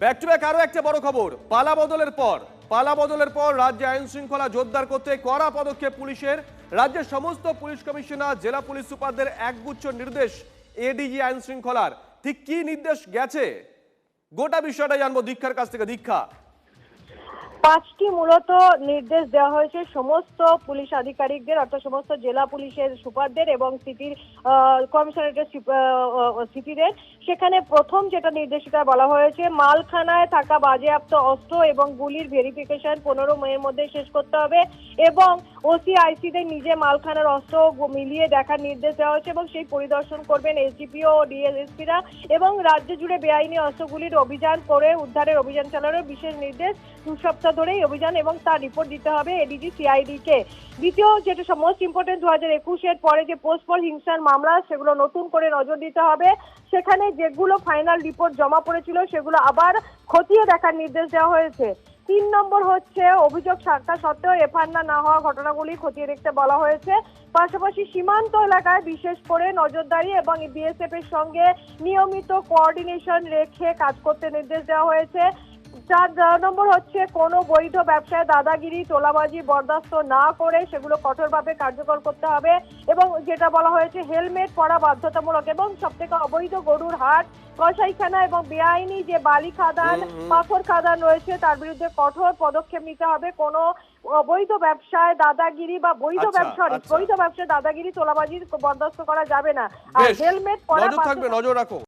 Back to back আরো একটা বড় খবর। পালা বদলের পর রাজ্যে আইন শৃঙ্খলা জোরদার করতে কড়া পদক্ষেপ পুলিশের। রাজ্যের সমস্ত পুলিশ কমিশনার, জেলা পুলিশ সুপারদের একগুচ্ছ নির্দেশ এডিজি আইন শৃঙ্খলার। ঠিক কি নির্দেশ গেছে গোটা বিষয়টা জানবো দীক্ষার কাছ থেকে। দীক্ষা, পাঁচটি মূলত নির্দেশ দেওয়া হয়েছে সমস্ত পুলিশ আধিকারিকদের, অর্থাৎ সমস্ত জেলা পুলিশের সুপারদের এবং সিটির কমিশনারেটের সিটিদের। সেখানে প্রথম যেটা নির্দেশিকা বলা হয়েছে, মালখানায় থাকা বাজেয়াপ্ত অস্ত্র এবং গুলির ভেরিফিকেশন 15 মের মধ্যে শেষ করতে হবে এবং ওসিআইসিদের নিজে মালখানার অস্ত্র মিলিয়ে দেখার নির্দেশ দেওয়া হয়েছে এবং সেই পরিদর্শন করবেন এসডিপিও ও ডিএসপিরা এবং রাজ্য জুড়ে বেআইনি অস্ত্রগুলির অভিযান করে উদ্ধারের অভিযান চালানোর বিশেষ নির্দেশ। 2 সপ্তাহ ধরেই অভিযান এবং তার রিপোর্ট দিতে হবে এডিজি সিআইডি কে। দ্বিতীয় যেটা মোস্ট ইম্পর্টেন্ট, 2021-এর পরে যে পোস্টপল হিংসার মামলা সেগুলো নতুন করে নজর দিতে হবে। সেখানে যেগুলো ফাইনাল রিপোর্ট জমা পড়েছিল সেগুলো আবার খতিয়ে দেখার নির্দেশ দেওয়া হয়েছে। 3 নম্বর হচ্ছে, অভিযোগ থাকা সত্ত্বেও এফআইআর না হওয়া ঘটনাগুলি খতিয়ে দেখতে বলা হয়েছে। পাশাপাশি সীমান্ত এলাকায় বিশেষ করে নজরদারি এবং বিএসএফ এর সঙ্গে নিয়মিত কোঅর্ডিনেশন রেখে কাজ করতে নির্দেশ দেওয়া হয়েছে। 4 নম্বর হচ্ছে, কোনো বৈধ ব্যবসায় দাদাগিরি তোলাবাজি বরদাস্ত না করে সেগুলো কঠোরভাবে কার্যকর করতে হবে এবং যেটা বলা হয়েছে হেলমেট পরা বাধ্যতামূলক এবং সবথেকে অবৈধ গরুর হাট, কসাইখানা এবং বেআইনি যে বালি খাদান, পাথর খাদান রয়েছে তার বিরুদ্ধে কঠোর পদক্ষেপ নিতে হবে। কোনো অবৈধ ব্যবসায় দাদাগিরি বা বৈধ ব্যবসায় দাদাগিরি তোলাবাজি বরদাস্ত করা যাবে না। আর হেলমেট পরা নজর রাখো।